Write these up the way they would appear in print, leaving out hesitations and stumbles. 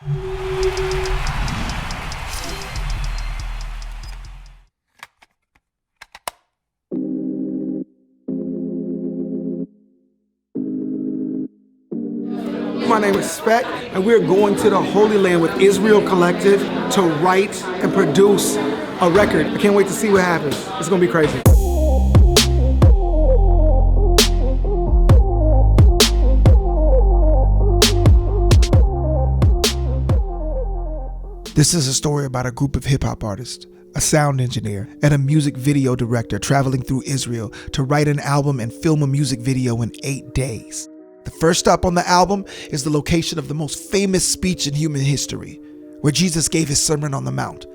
My name is Spec, and we're going to the Holy Land with Israel Collective to write and produce a record. I can't wait to see what happens. It's gonna be crazy. This is a story about a group of hip-hop artists, a sound engineer, and a music video director traveling through Israel to write an album and film a music video in 8 days. The first stop on the album is the location of the most famous speech in human history, where Jesus gave his Sermon on the Mount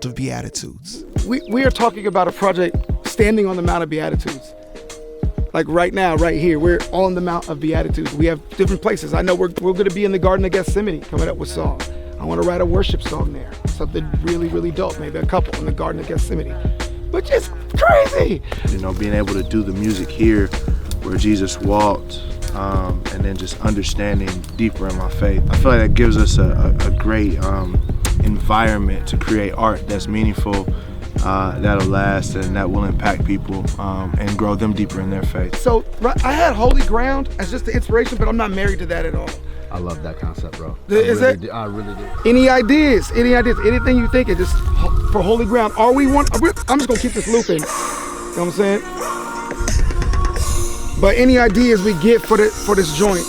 of Beatitudes. We are talking about a project standing on the Mount of Beatitudes. Like right now, right here, we're on the Mount of Beatitudes. We have different places. I know we're going to be in the Garden of Gethsemane coming up with songs. I want to write a worship song there, something really, really dope, maybe a couple in the Garden of Gethsemane. But just crazy! You know, being able to do the music here where Jesus walked, and then just understanding deeper in my faith. I feel like that gives us a great environment to create art that's meaningful, that'll last, and that will impact people and grow them deeper in their faith. So I had Holy Ground as just the inspiration, but I'm not married to that at all. I love that concept, bro. I really do. Any ideas? Anything you think? Just for Holy Ground. I'm just gonna keep this looping. You know what I'm saying? But any ideas we get for this joint?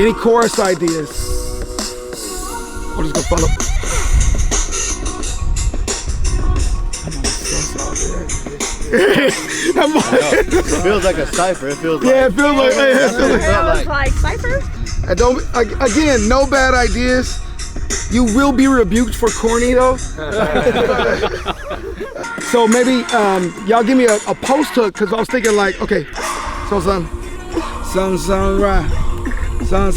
Any chorus ideas? We're just gonna follow. It feels like a cipher. It feels like. Yeah, it feels like. It feels like cipher. Again, no bad ideas. You will be rebuked for corny though. So maybe y'all give me a post hook, because I was thinking like, okay, so sun, right, sun,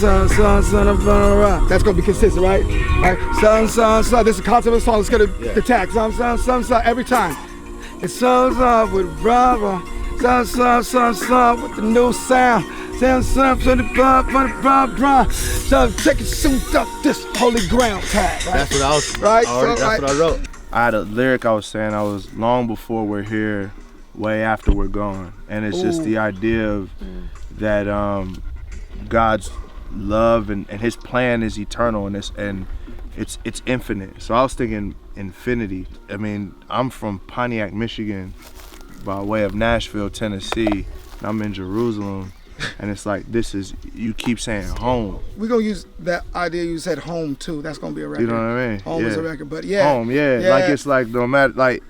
right. That's gonna be consistent, right? Right, sun. This is the concept of the song. It's gonna the tag, sun, every time. It's sun with rah, sun with the new sound. Sun, from the drum. So take a suit up this holy ground tag. Right? That's what I was. Right. That's what I wrote. I had a lyric I was saying. I was long before we're here, way after we're gone, and it's just the idea of that God's love and His plan is eternal, and it's infinite. So I was thinking infinity. I mean, I'm from Pontiac, Michigan, by way of Nashville, Tennessee, and I'm in Jerusalem. And it's like, you keep saying home. We're going to use that idea you said, home too. That's going to be a record. You know what I mean? Home is a record, but yeah. Home, yeah. Like, it's like, no matter, like,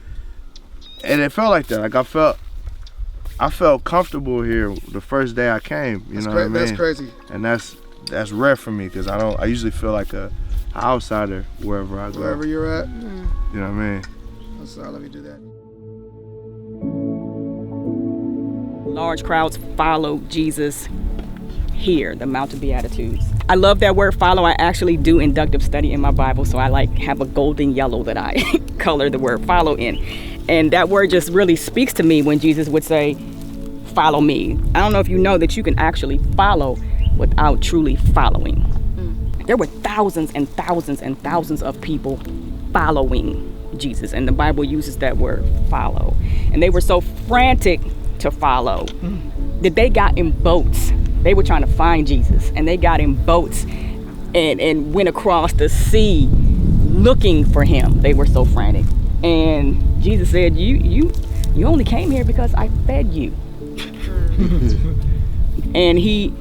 and it felt like that. Like, I felt comfortable here the first day I came. You know what I mean? That's crazy. And that's rare for me, because I usually feel like a outsider wherever I go. Wherever you're at. You know what I mean? So let me do that. Large crowds follow Jesus here, the Mount of Beatitudes. I love that word follow. I actually do inductive study in my Bible, so I have a golden yellow that I color the word follow in. And that word just really speaks to me when Jesus would say, follow me. I don't know if you know that you can actually follow without truly following. There were thousands and thousands and thousands of people following Jesus, and the Bible uses that word follow. And they were so frantic to follow that they got in boats. They were trying to find Jesus, and they got in boats and went across the sea looking for him. They were so frantic. And Jesus said, you only came here because I fed you. And he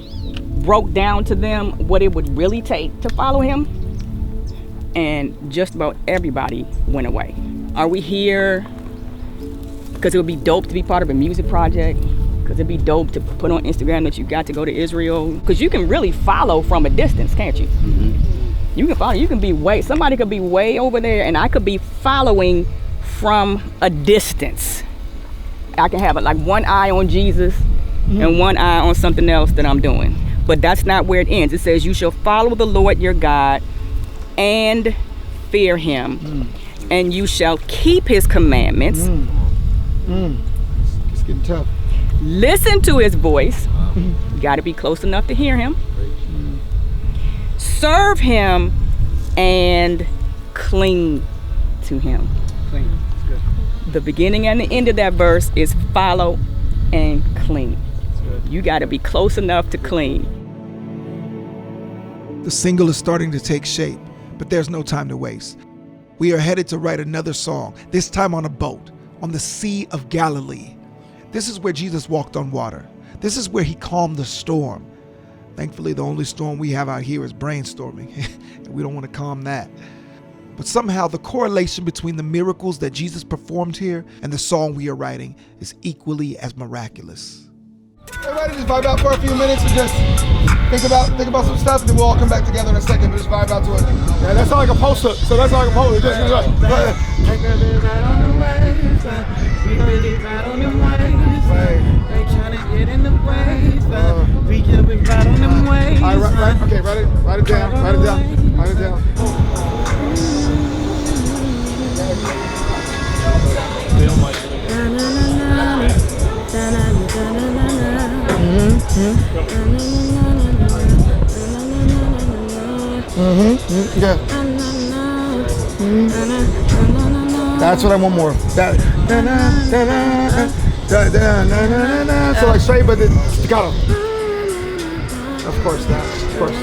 broke down to them what it would really take to follow him, and just about everybody went away. Are we here because it would be dope to be part of a music project? Because it'd be dope to put on Instagram that you got to go to Israel? Because you can really follow from a distance, can't you? You can follow. You can be somebody could be way over there, and I could be following from a distance. I can have like one eye on Jesus and one eye on something else that I'm doing. But that's not where it ends. It says, you shall follow the Lord your God and fear him, and you shall keep his commandments. It's getting tough. Listen to his voice. You got to be close enough to hear him. serve him, and cling to him. Clean. That's good. The beginning and the end of that verse is follow and cling. That's good. You got to be close enough to cling. The single is starting to take shape, but there's no time to waste. We are headed to write another song, this time on a boat, on the Sea of Galilee. This is where Jesus walked on water. This is where he calmed the storm. Thankfully, the only storm we have out here is brainstorming, and we don't want to calm that. But somehow the correlation between the miracles that Jesus performed here and the song we are writing is equally as miraculous. Everybody just vibe out for a few minutes and just think about some stuff, and then we'll all come back together in a second, but just vibe out to it. Yeah, that's like a post-up, so that's like a post-up. Just Right on the waves, we really ride on the waves. They tryna get in the waves, we just be right on them waves. All right, okay, write it down. Yeah. That's what I want more. So like straight, but then staccato. Of course, that. Of course.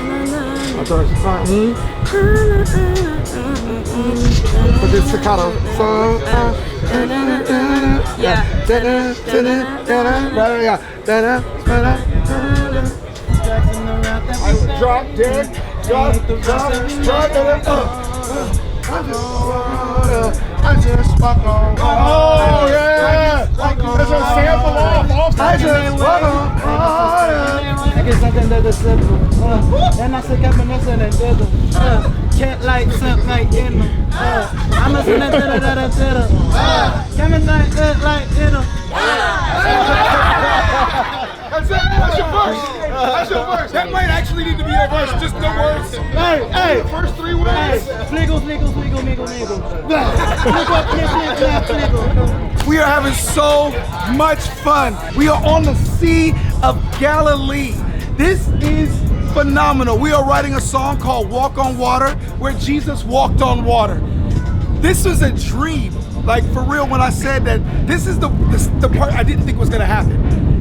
But then staccato. So. Yeah. Drop, Derek. Drop. I just walk on. Oh yeah. There's a sample off. I just walk on. I get something that's simple. And I say happiness and rhythm. Can't like something like in them. I'm a sinner that. Coming like that, like in them. That's it. That's your verse. That might actually need to be your verse. Just the words. Hey. The first three words. Sniggle. We are having so much fun. We are on the Sea of Galilee. This is phenomenal. We are writing a song called Walk on Water, where Jesus walked on water. This was a dream. Like, for real, when I said that this is the part I didn't think was gonna happen.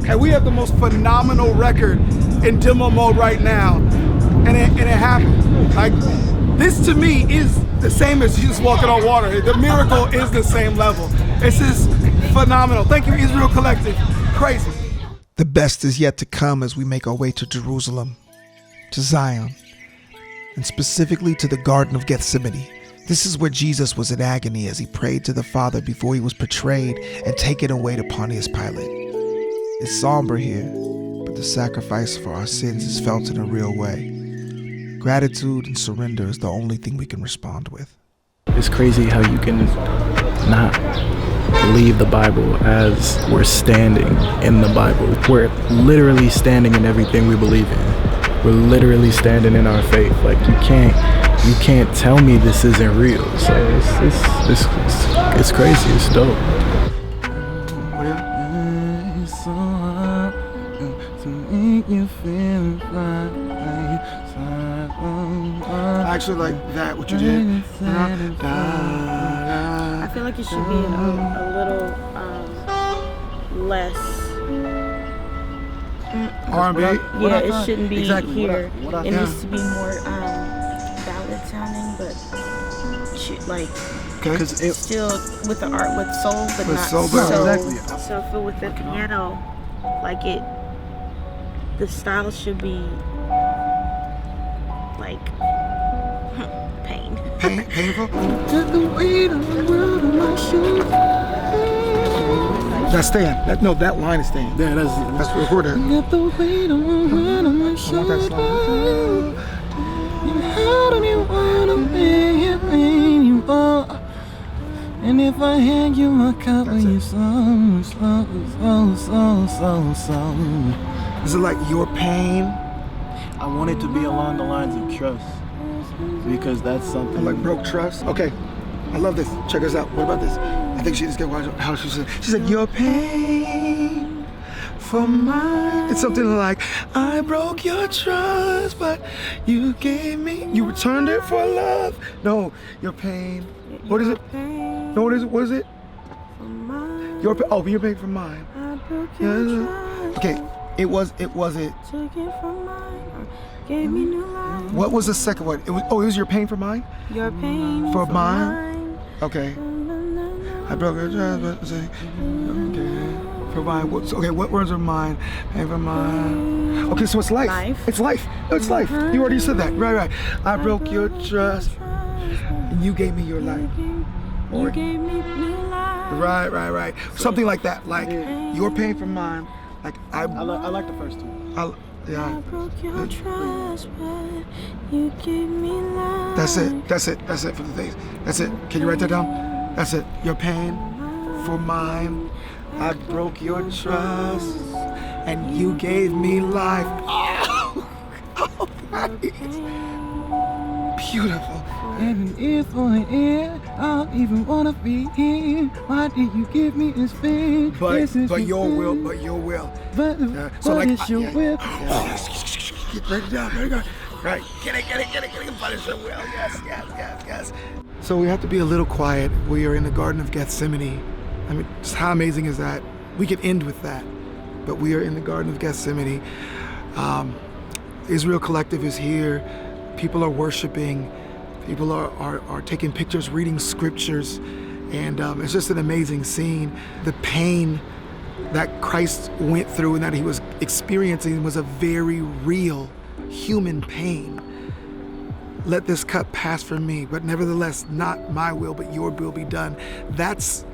And we have the most phenomenal record in demo mode right now. And it happened. Like, this to me is the same as Jesus walking on water. The miracle is the same level. This is phenomenal. Thank you, Israel Collective. Crazy. The best is yet to come as we make our way to Jerusalem, to Zion, and specifically to the Garden of Gethsemane. This is where Jesus was in agony as he prayed to the Father before he was betrayed and taken away to Pontius Pilate. It's somber here, but the sacrifice for our sins is felt in a real way. Gratitude and surrender is the only thing we can respond with. It's crazy how you can not believe the Bible as we're standing in the Bible. We're literally standing in everything we believe in. We're literally standing in our faith. Like, you can't tell me this isn't real. So it's crazy. It's dope. I actually like that, what you did. I feel like it should be a little less R&B? Yeah, it shouldn't be exactly. here. It needs to be more ballad sounding, but like still with the art, with soul, but not soul, so. exactly. So I feel with the piano, like the style should be like pain. Painful? That's staying. That line is staying. Yeah, that's recorded. I want that song. And if I hand you my cup and you slow. Is it like your pain? I want it to be along the lines of trust, because that's something Like broke trust? Okay, I love this. Check us out. What about this? I think she just get how she said. She said, your pain for mine. It's something like, I broke your trust, but you gave me, you returned it for love. No, your pain. What is it? No, what is it? What is it? Your pain for mine. Okay, it was it. Gave me new life. What was the second one? It was your pain for mine? Your pain for mine. Okay. I broke your trust, but say, okay. For mine. Okay, what words are mine? Pain for mine. Okay, so it's life. It's life. No, it's life. You already said that. Right. I broke your trust, and you gave me your life. You gave me new life. Right. Something like that. Like your pain for mine. Like I like the first two. Yeah. I broke your trust, but you gave me life. That's it for the days. That's it. Can you write that down? That's it. Your pain for mine. I broke your trust, and you gave me life. Oh, that is beautiful. And it is for an end. I don't even wanna be here. Why did you give me this pain? But your will. But it's your will. Get ready down. Right. Get it. But it's your will. Yes. So we have to be a little quiet. We are in the Garden of Gethsemane. I mean, just how amazing is that? We could end with that, but we are in the Garden of Gethsemane. Israel Collective is here. People are worshiping. People are taking pictures, reading scriptures, and it's just an amazing scene. The pain that Christ went through and that he was experiencing was a very real human pain. Let this cup pass from me, but nevertheless, not my will, but your will be done. That's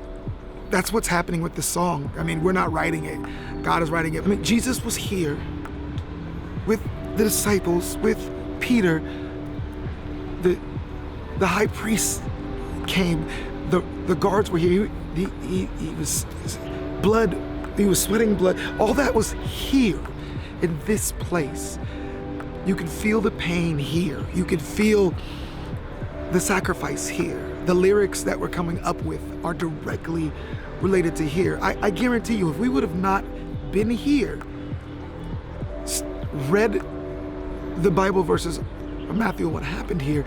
what's happening with the song. I mean, we're not writing it. God is writing it. I mean, Jesus was here with the disciples, with Peter. The high priest came. The guards were here. He was blood. He was sweating blood. All that was here in this place. You can feel the pain here. You can feel the sacrifice here. The lyrics that we're coming up with are directly related to here. I guarantee you, if we would have not been here, read the Bible verses of Matthew and what happened here,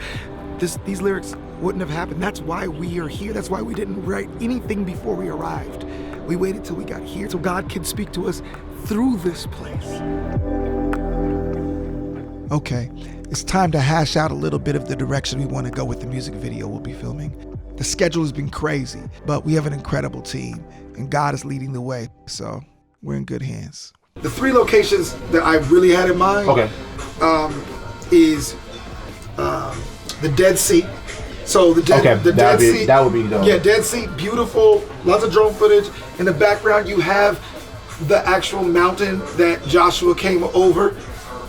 these lyrics wouldn't have happened. That's why we are here. That's why we didn't write anything before we arrived. We waited till we got here so God can speak to us through this place. Okay, it's time to hash out a little bit of the direction we want to go with the music video we'll be filming. The schedule has been crazy, but we have an incredible team, and God is leading the way, so we're in good hands. The 3 locations that I really had in mind is the Dead Sea. So the Dead Sea. That would be dope. Yeah, Dead Sea, beautiful, lots of drone footage. In the background, you have the actual mountain that Joshua came over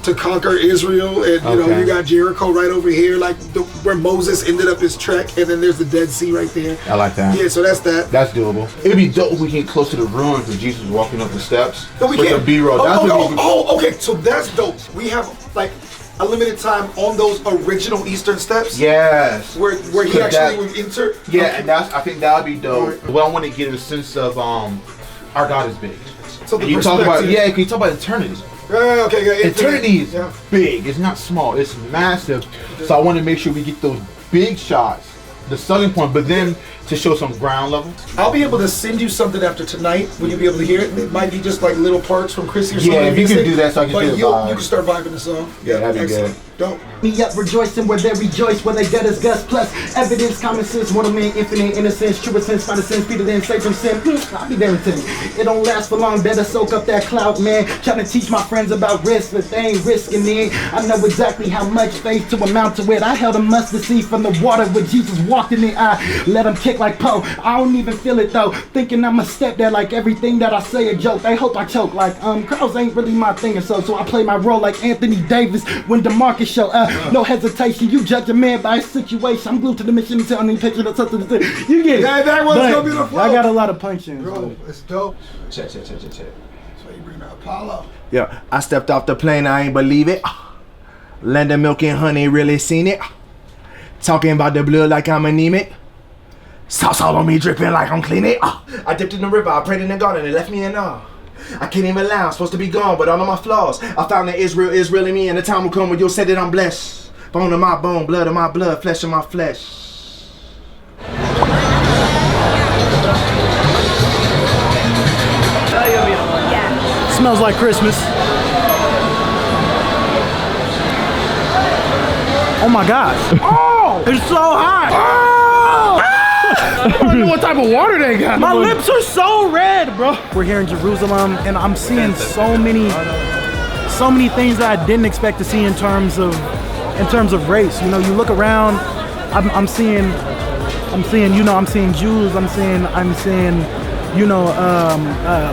to conquer Israel, and you know, you got Jericho right over here, like where Moses ended up his trek, and then there's the Dead Sea right there. I like that. Yeah, so that's that. That's doable. It'd be dope if we get close to the ruins and Jesus was walking up the steps. No, we with can't. The B-roll. Okay, so that's dope. We have like a limited time on those original Eastern steps. Yes. Where he actually would enter. Yeah, and I think that would be dope. Right. Well, I want to get a sense of our God is big. So the you talk about can you talk about eternity? Eternity is big. It's not small. It's massive. So I want to make sure we get those big shots, the starting point, but then to show some ground level. I'll be able to send you something after tonight. Will you be able to hear it? It might be just like little parts from Chrissy or something. Yeah, if you can do that so I can feel the vibe. You can start vibing the song. Yeah, that'd be good. Dope. Me up rejoicing where they rejoice, where they get us guts plus evidence, common sense, mortal man, infinite innocence, true sense, find a sense, Peter then save from sin. I'll be there until it don't last for long, better soak up that cloud, man. Trying to teach my friends about risk, but they ain't risking it. I know exactly how much faith to amount to it. I held a mustard seed from the water when Jesus walked in it. I let him kick like Poe. I don't even feel it though, thinking I'm a step there like everything that I say a joke. They hope I choke like crowds ain't really my thing or so I play my role like Anthony Davis when DeMarcus show no hesitation, you judge a man by his situation. I'm glued to the mission until I'm picture of something. You get it. That was gonna be the flow. I got a lot of punch-ins. Bro, it's dope. Check. That's why you bring the Apollo. Yeah, I stepped off the plane, I ain't believe it. Land of milk and honey, really seen it. Talking about the blood like I'm anemic. Sauce all on me dripping like I'm clean it. I dipped in the river, I prayed in the garden, it left me in awe. I can't even lie, I'm supposed to be gone, but all of my flaws. I found that Israel is really me, and the time will come when you'll say that I'm blessed. Bone of my bone, blood of my blood, flesh of my flesh. Smells like Christmas. Oh my gosh. Oh, it's so hot. Oh! I don't know what type of water they got. My lips are so red, bro. We're here in Jerusalem, and I'm seeing so many things that I didn't expect to see in terms of race. You know, you look around, I'm seeing Jews, I'm seeing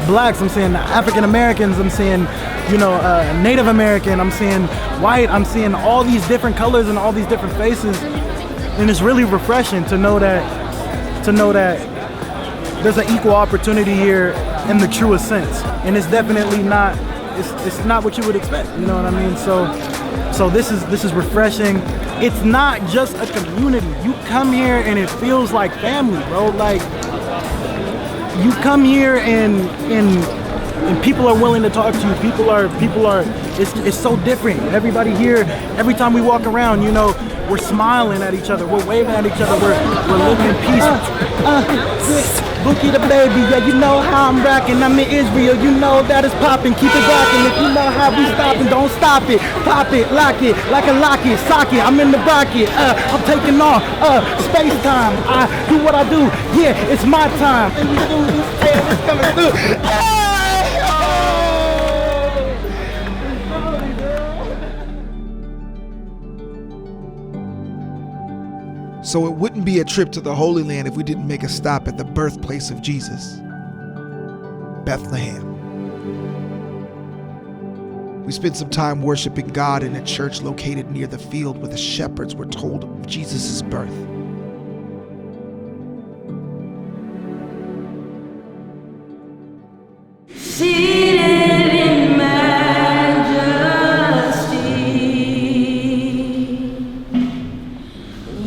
blacks, I'm seeing African Americans, I'm seeing Native American, I'm seeing white, I'm seeing all these different colors and all these different faces, and it's really refreshing to know that there's an equal opportunity here in the truest sense, and it's definitely not it's not what you would expect, you know what I mean? So this is refreshing. It's not just a community. You come here and it feels like family, bro. Like, you come here and people are willing to talk to you. People are. It's so different. Everybody here, every time we walk around, you know, we're smiling at each other. We're waving at each other. We're living in peace. Bookie the Baby, yeah, you know how I'm rocking. I'm in Israel, you know that it's popping. Keep it rocking. If you know how we stopping, don't stop it. Pop it, lock it, like a locket, socket. I'm in the rocket. I'm taking off. Space time. I do what I do. Yeah, it's my time. And we do this. It's coming through. So it wouldn't be a trip to the Holy Land if we didn't make a stop at the birthplace of Jesus, Bethlehem. We spent some time worshiping God in a church located near the field where the shepherds were told of Jesus' birth. Seated in majesty,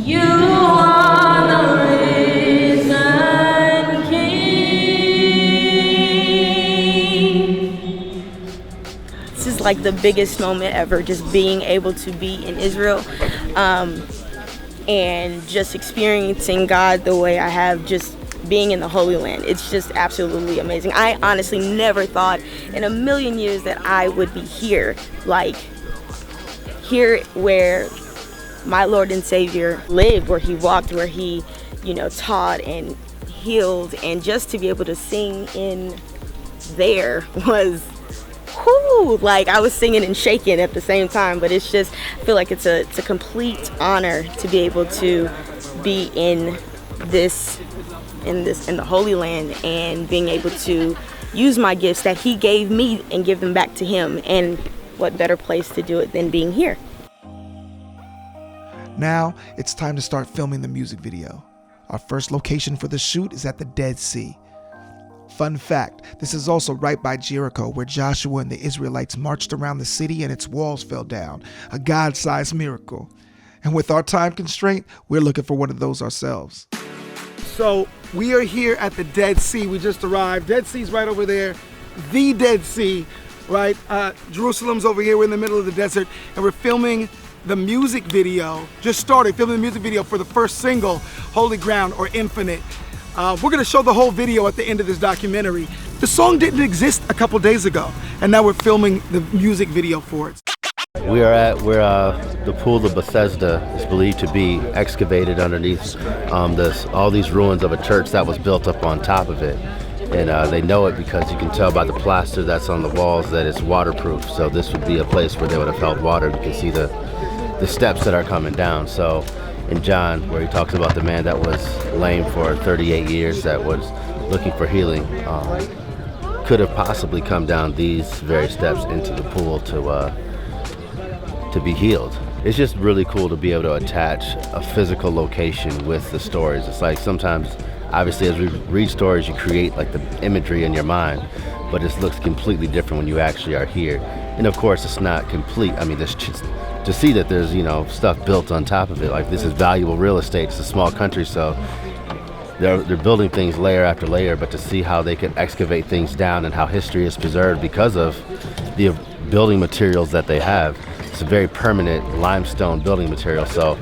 you are the risen King. This is like the biggest moment ever, just being able to be in Israel and just experiencing God the way I have, just being in the Holy Land. It's just absolutely amazing. I honestly never thought in a million years that I would be here, like here where my Lord and Savior lived, where he walked, where he, taught and healed, and just to be able to sing in there was, whoo, like I was singing and shaking at the same time. But it's just, I feel like it's a complete honor to be able to be in the Holy Land and being able to use my gifts that he gave me and give them back to him. And what better place to do it than being here? Now it's time to start filming the music video. Our first location for the shoot is at the Dead Sea. Fun fact, this is also right by Jericho, where Joshua and the Israelites marched around the city and its walls fell down, a God-sized miracle. And with our time constraint, we're looking for one of those ourselves. So we are here at the Dead Sea. We just arrived. Dead Sea's right over there. The Dead Sea, right? Jerusalem's over here. We're in the middle of the desert, and we're filming the music video. Just started filming the music video for the first single, Holy Ground or Infinite. We're gonna show the whole video at the end of this documentary. The song didn't exist a couple days ago, and now we're filming the music video for it. We're at where the pool of Bethesda is believed to be excavated underneath all these ruins of a church that was built up on top of it. And they know it because you can tell by the plaster that's on the walls that it's waterproof. So this would be a place where they would have held water. You can see the steps that are coming down. So in John, where he talks about the man that was lame for 38 years that was looking for healing, could have possibly come down these very steps into the pool to be healed. It's just really cool to be able to attach a physical location with the stories. It's like sometimes, obviously, as we read stories, you create like the imagery in your mind, but it looks completely different when you actually are here. And of course, it's not complete. I mean, there's just, to see that there's, stuff built on top of it, like this is valuable real estate. It's a small country, so they're building things layer after layer, but to see how they can excavate things down and how history is preserved because of the building materials that they have. It's a very permanent limestone building material, so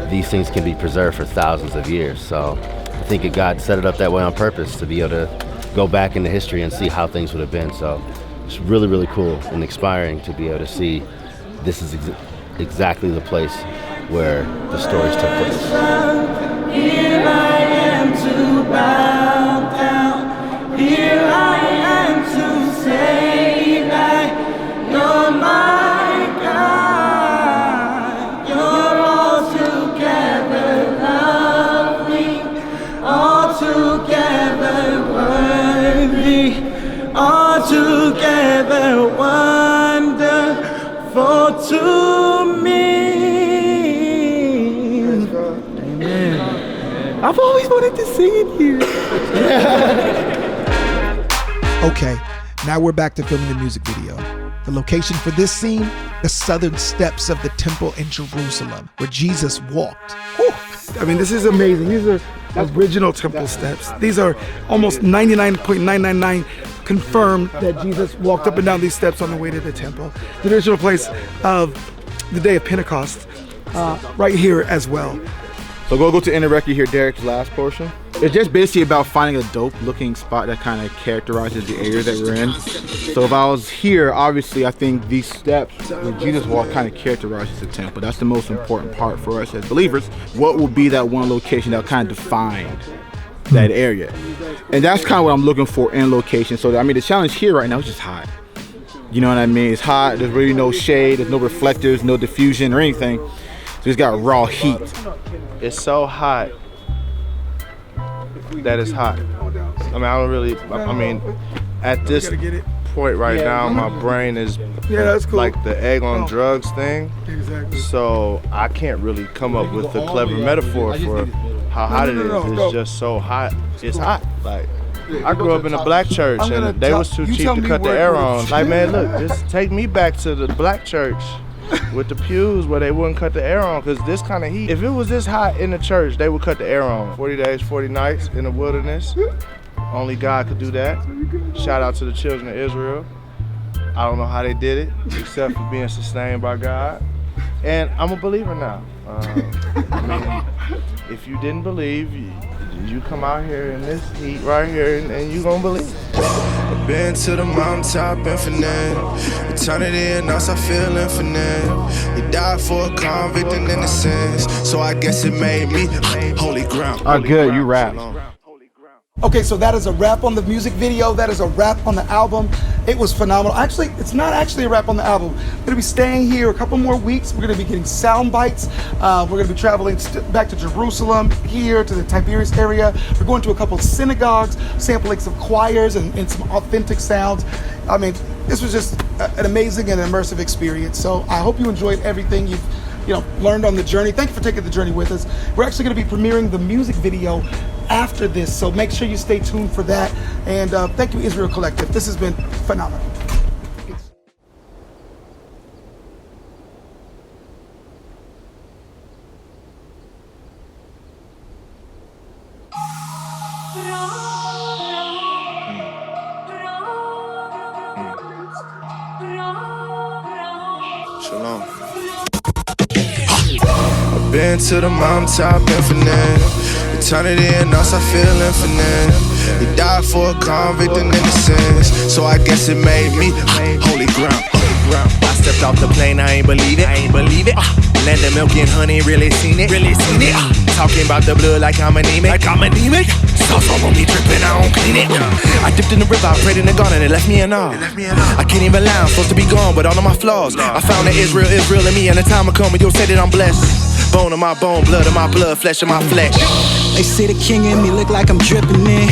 these things can be preserved for thousands of years. So I think God set it up that way on purpose to be able to go back into history and see how things would have been. So it's really, really cool and inspiring to be able to see this is exactly the place where the stories took place. Here I am to bow down. Here I am to say that you're my God. You're altogether lovely, altogether worthy, altogether wonderful to me. I've always wanted to sing it here. Okay, now we're back to filming the music video. The location for this scene, the southern steps of the temple in Jerusalem, where Jesus walked. Whew. I mean, this is amazing. These are original temple steps. These are almost 99.999 confirmed that Jesus walked up and down these steps on the way to the temple. The original place of the day of Pentecost, right here as well. So go to interrect, you hear Derek's last portion. It's just basically about finding a dope looking spot that kind of characterizes the area that we're in. So if I was here, obviously I think these steps where Jesus walked kind of characterizes the temple. That's the most important part for us as believers. What will be that one location that kind of defined that area? And that's kind of what I'm looking for in location. So I mean, the challenge here right now is just hot. You know what I mean? It's hot, there's really no shade, there's no reflectors, no diffusion or anything. So it's got raw heat. It's so hot that it's hot. I mean, I don't really, I mean, at this point right now, my brain is like the egg on drugs thing. Exactly. So I can't really come up with a clever metaphor for how hot it is. It's just so hot. It's hot. Like, I grew up in a black church and they was too cheap to cut the air on. Like, man, look, just take me back to the black church with the pews where they wouldn't cut the air on, because this kind of heat, if it was this hot in the church, they would cut the air on. 40 days, 40 nights in the wilderness. Only God could do that. Shout out to the children of Israel. I don't know how they did it, except for being sustained by God. And I'm a believer now. I mean, if you didn't believe, you come out here in this heat right here and you gonna believe. I've been to the mountaintop infinite. Eternity and us, I feel infinite. He died for a convict and innocence, so I guess it made me holy ground. Oh, good, you rap. Okay, so that is a wrap on the music video. That is a wrap on the album. It was phenomenal. Actually, it's not actually a wrap on the album. We're gonna be staying here a couple more weeks. We're gonna be getting sound bites. We're gonna be traveling back to Jerusalem, here to the Tiberias area. We're going to a couple synagogues, sampling some choirs and some authentic sounds. I mean, this was just an amazing and immersive experience. So I hope you enjoyed everything you've learned on the journey. Thank you for taking the journey with us. We're actually gonna be premiering the music video after this, so make sure you stay tuned for that. And thank you, Israel Collective. This has been phenomenal. Peace. Shalom. I've been to the mountaintop infinite. Eternity and us, I feel infinite. He died for a convict and innocence, so I guess it made me holy ground. I stepped off the plane, I ain't believe it. Land of milk and honey, really seen it. Talking about the blood like I'm anemic. Sauce all on me dripping, I don't clean it. I dipped in the river, I prayed in the garden, it left me in awe. I can't even lie, I'm supposed to be gone, but all of my flaws. I found that Israel in me, and the time will come when you'll say that I'm blessed. Bone of my bone, blood of my blood, flesh of my flesh. They say the king in me look like I'm dripping in.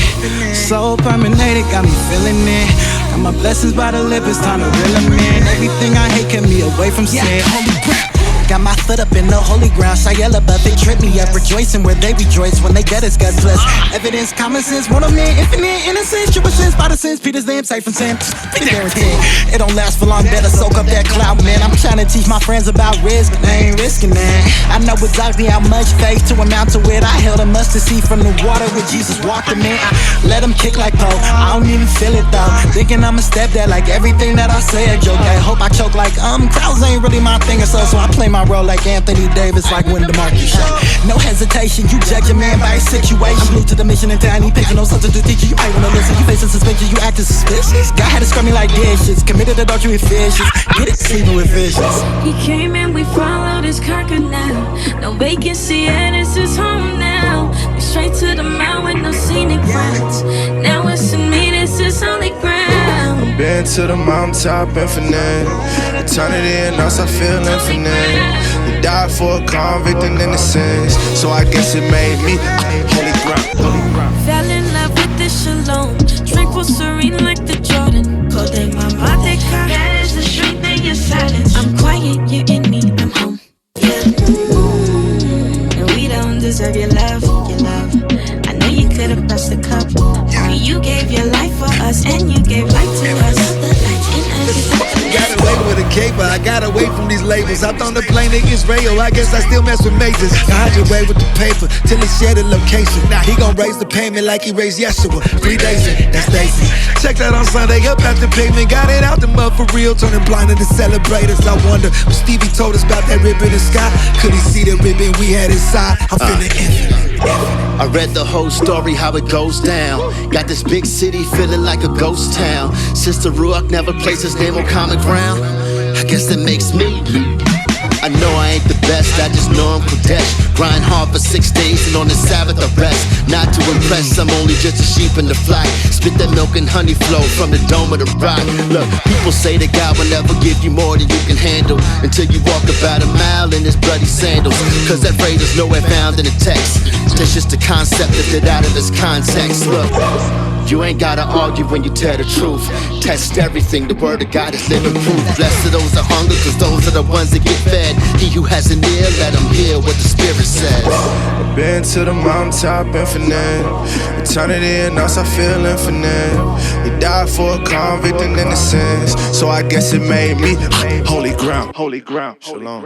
So permeated, got me feeling it. Got my blessings by the lip, it's time to reel them in. Everything I hate kept me away from sin. Holy crap. Got my foot up in the holy ground. Shayel above it, trip me up. Rejoicing where they rejoice when they get us God bless. Evidence, common sense, one of man, infinite innocence. True sins, by the sins, Peter's name, safe from sin. Guaranteed. It don't last for long, better soak up that cloud, man. I'm trying to teach my friends about risk, but they ain't risking that. I know exactly how much faith to amount to it. I held a mustard seed from the water where Jesus walked him in. I let him kick like Poe, I don't even feel it though. Thinking I'ma step that like everything that I say a joke. I hope I choke like crowds ain't really my thing or so I play my role like Anthony Davis, like when DeMarcus show. No hesitation, you judge a man by his situation. I'm glued to the mission and tiny picture, no substitute teacher. You might wanna listen, you facing suspension, you acting suspicious. God had to scrub me like dishes, committed adultery with fishes. Get it, sleeping with fishes. He came and we followed his carcass now. No vacancy and it's his home now. We straight to the mount with no scenic routes. Now it's in me, this is holy ground. Been to the mountaintop, infinite. Eternity in us, I feel infinite. You died for a convict and innocence, so I guess it made me holy ground, holy ground. Fell in love with the shalom, tranquil, serene like the Jordan. Cold day, my mate car. That is the strength in your silence. I'm quiet, you're in me, I'm home. Yeah. And we don't deserve your love, your love. I know you could have brushed the cup. You gave your life for us, and you gave life to us. Got away with a caper, I got away from these labels. Hopped on the plane to Israel, I guess I still mess with majors. I hide your way with the paper, till he share the location. Now he gon' raise the payment like he raised Yeshua. 3 days in, that's Daisy. Check that on Sunday, up at the pavement. Got it out the mud for real, turning blind to the celebrators. I wonder, when Stevie told us about that rib in the sky, could he see the ribbon we had inside? I'm feeling infinite. I read the whole story, how it goes down. Got this big city feeling like a ghost town. Sister Ruach never placed his name on common ground. I guess that makes me. I know I ain't the best, I just know I'm Kodesh. Grind hard for 6 days and on the Sabbath I rest. Not to impress, I'm only just a sheep in the flock. Spit that milk and honey flow from the dome of the rock. Look, people say that God will never give you more than you can handle, until you walk about a mile in his bloody sandals. Cause that phrase is nowhere found in the text. That's just a concept lifted out of its context. Look, you ain't gotta argue when you tell the truth. Test everything, the word of God is living proof. Blessed are those that hunger, cause those are the ones that get fed. He who has an ear, let him hear what the Spirit says. I've been to the mountaintop, infinite. Eternity in us, I feel infinite. You died for a convict and innocence, so I guess it made me holy ground, holy ground. Shalom.